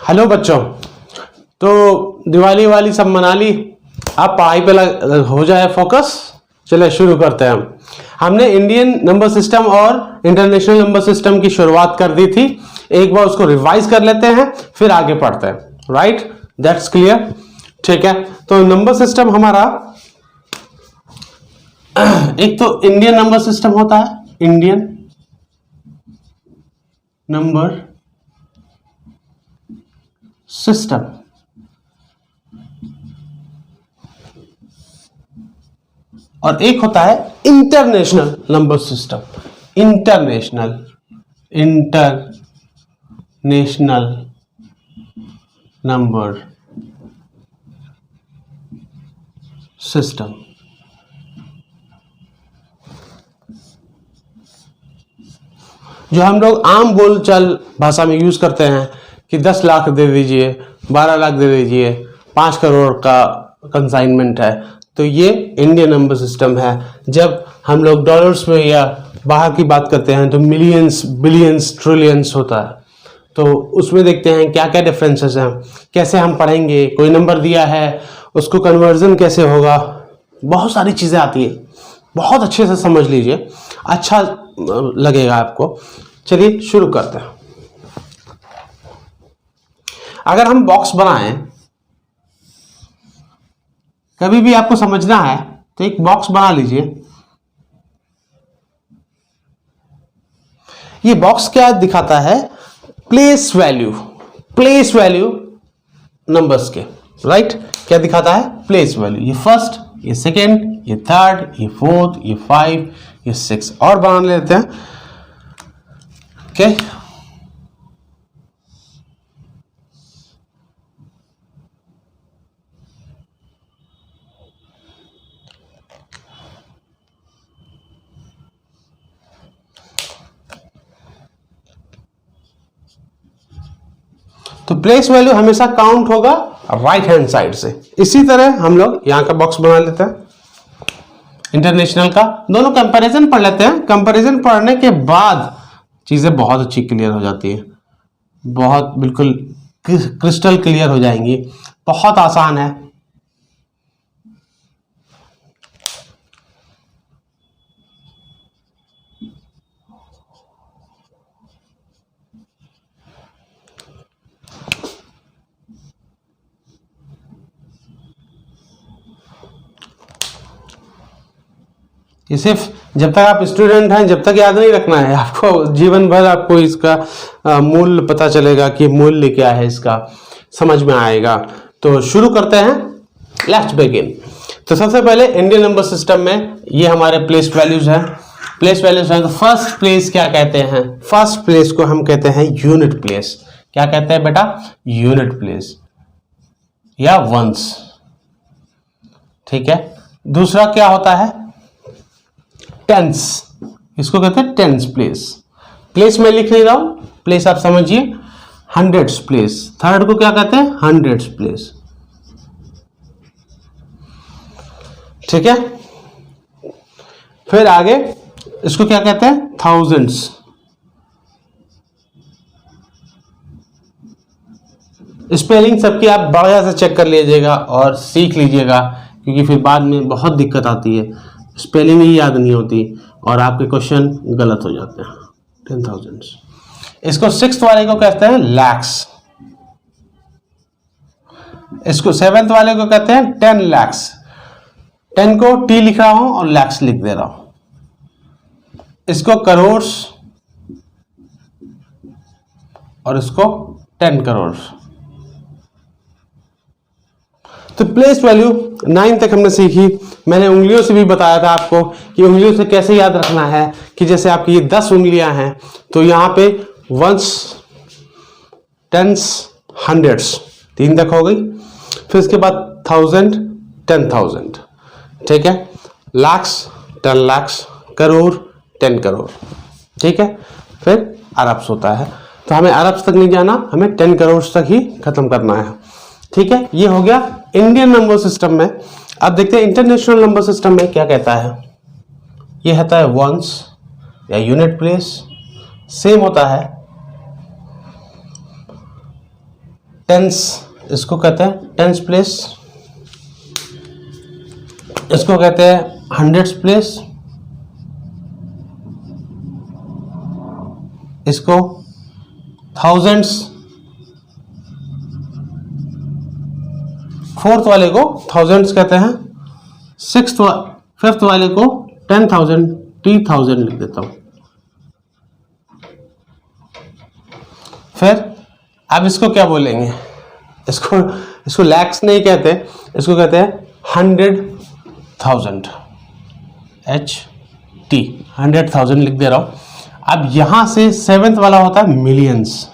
Hello बच्चों, तो दिवाली वाली सब मना ली, अब पढ़ाई पे हो जाए फोकस। चलिए शुरू करते हैं। हमने इंडियन नंबर सिस्टम और इंटरनेशनल नंबर सिस्टम की शुरुआत कर दी थी। एक बार उसको रिवाइज कर लेते हैं, फिर आगे पढ़ते हैं। Right, that's clear. ठीक है, तो नंबर सिस्टम हमारा एक तो इंडियन नंबर सिस्टम होता है, इंडियन नंबर सिस्टम, और एक होता है international number system. International number system. जो हम लोग आम बोलचाल भाषा में यूज करते हैं कि 10 लाख दे दीजिए, 12 लाख दे दीजिए, 5 करोड़ का कंसाइनमेंट है, तो ये इंडियन नंबर सिस्टम है। जब हम लोग डॉलर्स में या बाहर की बात करते हैं तो मिलियंस, बिलियंस, ट्रिलियंस होता है। तो उसमें देखते हैं क्या क्या डिफरेंसेस हैं, कैसे हम पढ़ेंगे, कोई नंबर दिया है उसको कन्वर्जन कैसे होगा, बहुत सारी चीज़ें आती है। बहुत अच्छे से समझ लीजिए, अच्छा लगेगा आपको। चलिए शुरू करते हैं। अगर हम बॉक्स बनाएं, कभी भी आपको समझना है तो एक बॉक्स बना लीजिए। ये बॉक्स क्या दिखाता है? Place value, place value numbers के। राइट, क्या दिखाता है? Place value. ये फर्स्ट, ये सेकेंड, ये थर्ड, ये फोर्थ, ये 5, ये 6 और बना लेते हैं। ओके, तो प्लेस वैल्यू हमेशा काउंट होगा राइट हैंड साइड से। इसी तरह हम लोग यहां का बॉक्स बना लेते हैं इंटरनेशनल का। दोनों कंपैरिजन पढ़ लेते हैं। कंपैरिजन पढ़ने के बाद चीजें बहुत अच्छी क्लियर हो जाती है, बहुत बिल्कुल क्रिस्टल क्लियर हो जाएंगी। बहुत आसान है। ये सिर्फ जब तक आप स्टूडेंट हैं जब तक याद नहीं रखना है आपको, जीवन भर आपको इसका मूल्य पता चलेगा कि मूल्य क्या है, इसका समझ में आएगा। तो शुरू करते हैं, लेट्स बिगिन। तो सबसे पहले इंडियन नंबर सिस्टम में ये हमारे प्लेस वैल्यूज हैं। प्लेस वैल्यूज हैं तो फर्स्ट प्लेस क्या कहते हैं? फर्स्ट प्लेस को हम कहते हैं यूनिट प्लेस। क्या कहते हैं बेटा? यूनिट प्लेस या वंस। ठीक है, दूसरा क्या होता है? टेंस, इसको कहते हैं टेंस प्लेस। प्लेस में लिख नहीं रहा हूं, प्लेस आप समझिए। हंड्रेड्स प्लेस, थर्ड को क्या कहते हैं? Hundreds place. ठीक है, फिर आगे इसको क्या कहते हैं? थाउजेंड्स। स्पेलिंग सबकी आप बढ़िया से चेक कर लीजिएगा और सीख लीजिएगा, क्योंकि फिर बाद में बहुत दिक्कत आती है, स्पेलिंग ही याद नहीं होती और आपके क्वेश्चन गलत हो जाते हैं। 10,000। इसको सिक्स्थ वाले को कहते हैं लैक्स। इसको सेवेंथ वाले को कहते हैं 10 लैक्स। 10 को टी लिख रहा हूं और लैक्स लिख दे रहा हूं। इसको करोड़ और इसको 10 करोड़। तो प्लेस वैल्यू 9 तक हमने सीखी। मैंने उंगलियों से भी बताया था आपको कि उंगलियों से कैसे याद रखना है, कि जैसे आपकी ये 10 उंगलियां हैं तो यहां पे वंस, टेंस, हंड्रेड्स 3 तक हो गई। फिर इसके बाद 1000, 10,000। ठीक है, लाख्स, 10 लाख्स, करोड़, 10 करोड़। ठीक है, फिर अरब्स होता है। तो हमें अरब्स तक नहीं जाना, हमें 10 करोड़ तक ही खत्म करना है। ठीक है, ये हो गया इंडियन नंबर सिस्टम में। अब देखते हैं इंटरनेशनल नंबर सिस्टम में क्या कहता है। ये होता है वंस या यूनिट प्लेस। सेम होता है टेंस, इसको कहते हैं टेंस प्लेस, इसको कहते हैं हंड्रेड्स प्लेस, इसको थाउजेंड्स, फोर्थ वाले को थाउजेंड्स कहते हैं, फिफ्थ वाले को 10,000 10,000 लिख देता हूं। फिर अब इसको क्या बोलेंगे, इसको लैक्स नहीं कहते, इसको कहते हैं 100,000, HT 100,000 लिख दे रहा हूं। अब यहां से सेवेंथ वाला होता है मिलियंस,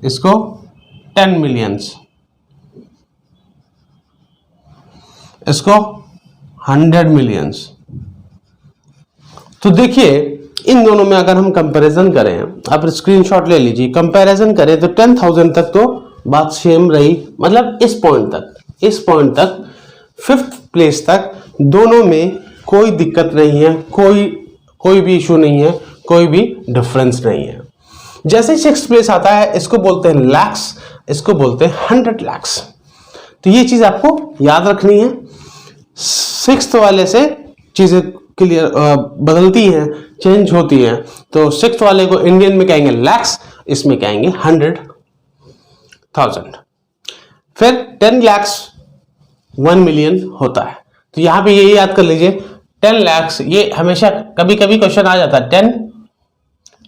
इसको 10 मिलियंस, इसको 100 मिलियंस। तो देखिए इन दोनों में अगर हम कंपैरिजन करें, आप स्क्रीनशॉट ले लीजिए, कंपैरिजन करें तो 10,000 तक तो बात सेम रही, मतलब इस पॉइंट तक फिफ्थ प्लेस तक दोनों में कोई दिक्कत नहीं है, कोई भी इशू नहीं है, कोई भी डिफरेंस नहीं है। जैसे सिक्स्थ प्लेस आता है, इसको बोलते हैं लैक्स, इसको बोलते हैं 100 लैक्स। तो ये चीज आपको याद रखनी है। सिक्स्थ वाले से चीजें क्लियर बदलती हैं, चेंज होती हैं। तो सिक्स्थ वाले को इंडियन में कहेंगे लैक्स, इसमें कहेंगे 100,000। फिर 10 लैक्स 1 मिलियन होता है। तो यहां पे ये याद कर लीजिए 10 लैक्स, ये हमेशा कभी कभी क्वेश्चन आ जाता है 10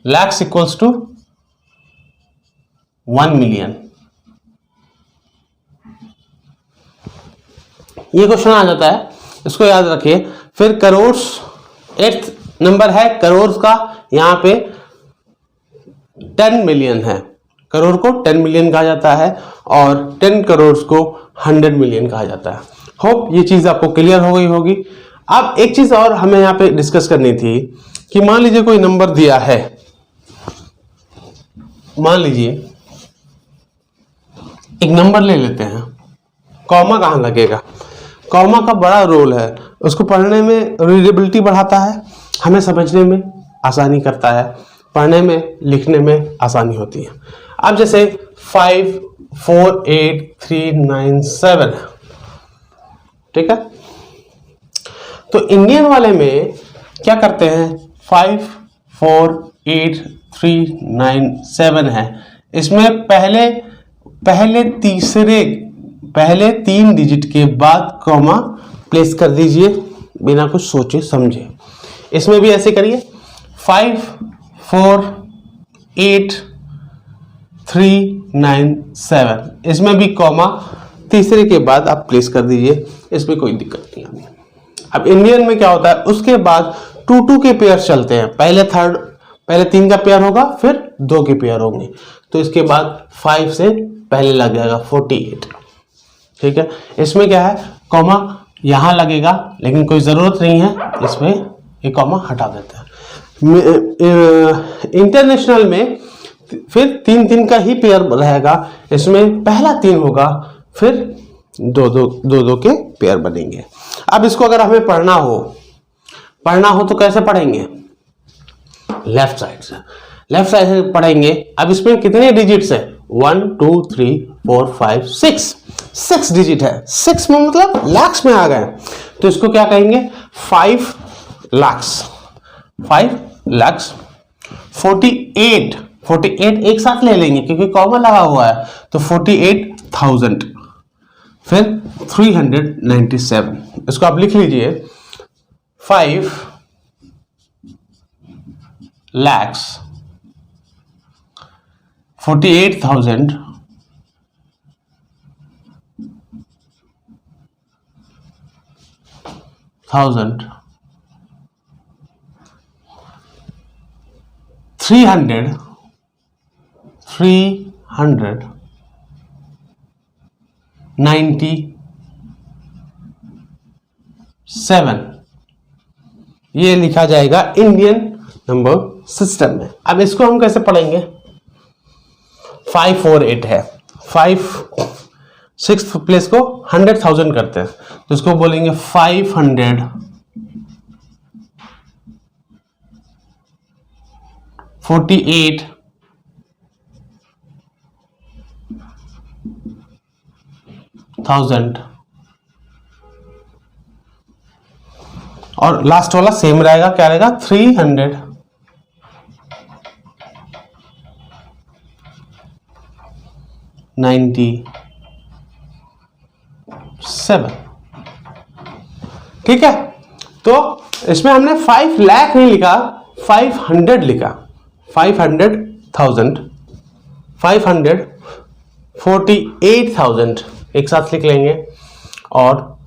लैक्स इक्वल्स टू 1 मिलियन, ये क्वेश्चन आ जाता है, इसको याद रखिए। फिर करोड़, 8th नंबर है करोड़ का, यहां पे 10 मिलियन है, करोड़ को 10 मिलियन कहा जाता है और 10 करोड़ को 100 मिलियन कहा जाता है। होप ये चीज आपको क्लियर हो गई होगी। अब एक चीज और हमें यहां पे डिस्कस करनी थी कि मान लीजिए कोई नंबर दिया है, मान लीजिए एक नंबर ले लेते हैं, कॉमा कहां लगेगा, कॉमा का बड़ा रोल है, उसको पढ़ने में रीडेबिलिटी बढ़ाता है, हमें समझने में आसानी करता है, पढ़ने में लिखने में आसानी होती है। अब जैसे 5 4 8 3 9 7, ठीक है, तो इंडियन वाले में क्या करते हैं, 5 4 8 3 9 7 है, इसमें पहले 3 डिजिट के बाद कॉमा प्लेस कर दीजिए बिना कुछ सोचे समझे। इसमें भी ऐसे करिए 5 4 8 3 9 7, इसमें भी कॉमा तीसरे के बाद आप प्लेस कर दीजिए, इसमें कोई दिक्कत नहीं आती। अब इंडियन में क्या होता है, उसके बाद 2 के पेयर चलते हैं, पहले 3 का पेयर होगा, फिर 2 के पेयर होंगे, तो इसके बाद 5 से पहले लग जाएगा 48, ठीक है। इसमें क्या है, कॉमा यहां लगेगा लेकिन कोई जरूरत नहीं है, इसमें ये कॉमा हटा देता है। इंटरनेशनल में फिर 3 का ही पेयर रहेगा, इसमें पहला 3 होगा, फिर 2 के पेयर बनेंगे। अब इसको अगर हमें पढ़ना हो तो कैसे पढ़ेंगे, लेफ्ट साइड से पढ़ेंगे। अब इसमें कितने डिजिट्स है, 1 2 3 4 5 6 डिजिट है, 6 में मतलब लाख्स में आ गए, तो इसको क्या कहेंगे, 5 लाख्स 48 एक साथ ले लेंगे क्योंकि कॉमा लगा हुआ है, तो 48,000, फिर 397, इसको आप लिख लीजिए 5 lakhs 48,000 397, ये लिखा जाएगा इंडियन नंबर सिस्टम में। अब इसको हम कैसे पढ़ेंगे, 548 है, 6th प्लेस को 100,000 करते हैं, तो इसको बोलेंगे 548 1000 और लास्ट वाला सेम रहेगा, क्या रहेगा 300 97। ठीक है, तो इसमें हमने 5 लाख नहीं लिखा, 500 लिखा, 500,000, 548,000 एक साथ लिख लेंगे और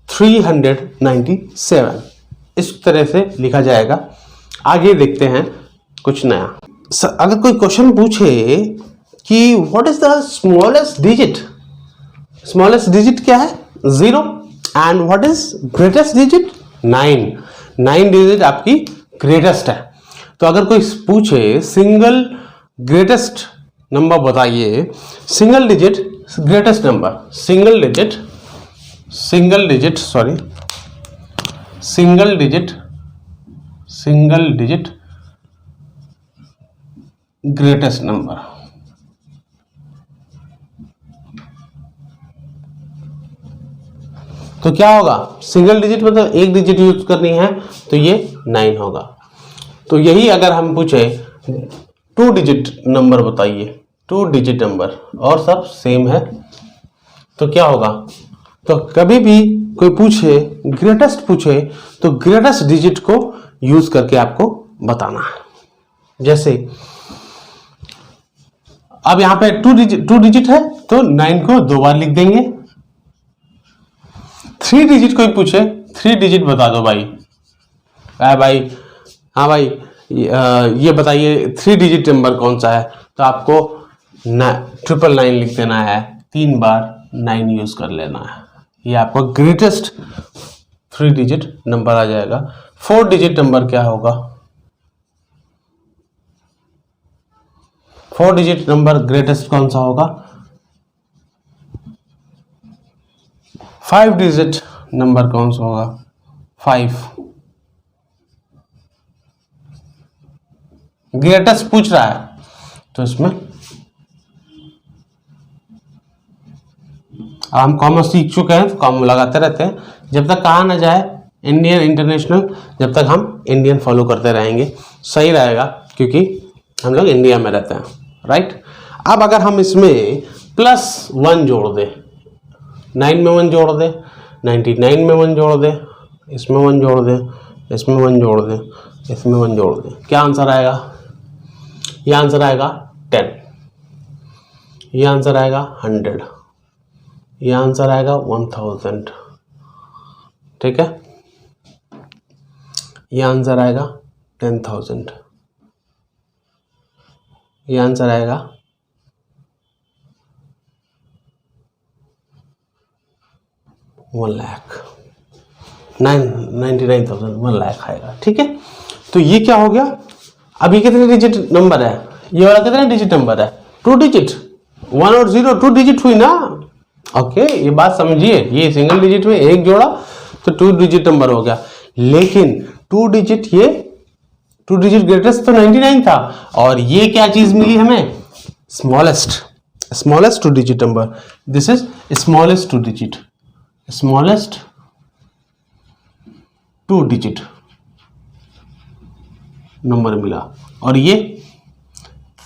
397 इस तरह से लिखा जाएगा। आगे देखते हैं कुछ नया। अगर कोई क्वेश्चन पूछे कि what is the smallest digit, smallest digit क्या है 0 and what is greatest digit 9 digit आपकी ग्रेटेस्ट है। तो अगर कोई पूछे सिंगल ग्रेटेस्ट नंबर बताइए, single digit greatest number, single digit greatest number, तो क्या होगा, सिंगल डिजिट मतलब एक डिजिट यूज करनी है तो ये 9 होगा। तो यही अगर हम पूछे 2 डिजिट नंबर बताइए, 2 डिजिट नंबर और सब सेम है तो क्या होगा। तो कभी भी कोई पूछे ग्रेटेस्ट पूछे तो ग्रेटेस्ट डिजिट को यूज करके आपको बताना है। जैसे अब यहां पे 2 डिजिट है तो 9 को 2 बार लिख देंगे। 3 डिजिट कोई पूछे 3 डिजिट बता दो भाई, हाँ भाई ये बताइए 3 डिजिट नंबर कौन सा है, तो आपको 999 लिख देना है, 3 बार 9 यूज कर लेना है, ये आपका ग्रेटेस्ट 3 डिजिट नंबर आ जाएगा। 4 डिजिट नंबर क्या होगा, 4 डिजिट नंबर ग्रेटेस्ट कौन सा होगा, 5 डिजिट नंबर कौन सा होगा 5। ग्रेटेस्ट पूछ रहा है तो इसमें हम कॉमन सीख चुके हैं तो कॉमन लगाते रहते हैं, जब तक कहा ना जाए इंडियन इंटरनेशनल, जब तक हम इंडियन फॉलो करते रहेंगे सही रहेगा, क्योंकि हम लोग इंडिया में रहते हैं, राइट। अब अगर हम इसमें +1 जोड़ दे, 9 में 1 जोड़ दे, 99 में 1 जोड़ दे, इसमें 1 जोड़ दे, इसमें 1 जोड़ दे, इसमें 1 जोड़ दे, क्या आंसर आएगा, ये आंसर आएगा 10, ये आंसर आएगा 100, ये आंसर आएगा 1000, ठीक है, ये आंसर आएगा 10,000, ये आंसर आएगा 1 लाख, 99,000, 1 लाख आएगा, ठीक है। तो ये क्या हो गया, अभी कितने डिजिट नंबर है, ये वाला कितने डिजिट नंबर है 2 डिजिट, 1 और 0 2 डिजिट हुई ना, ओके ये बात समझिए, ये सिंगल डिजिट में एक जोड़ा तो 2 डिजिट नंबर हो गया, लेकिन 2 डिजिट ये 2 डिजिट ग्रेटेस्ट तो 99 था, और ये क्या चीज मिली हमें, smallest 2 digit number, this is smallest 2 digit, smallest 2 digit number मिला, और ये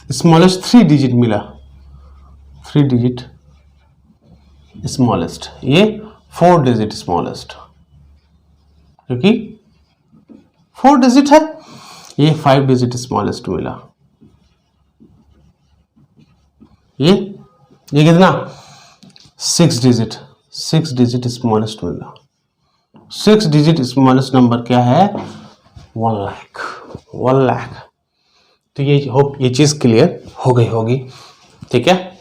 स्मॉलेस्ट 3 डिजिट मिला, 3 डिजिट स्मॉलेस्ट, ये 4 डिजिट स्मॉलेस्ट, क्योंकि 4 डिजिट है, ये 5 डिजिट स्मॉलेस्ट मिला, ये कितना 6 डिजिट स्मॉलेस्ट मिला। 6 डिजिट स्मॉलेस्ट नंबर क्या है 1 लाख। तो ये होप ये चीज क्लियर हो गई होगी, ठीक है।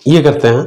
ये करते हैं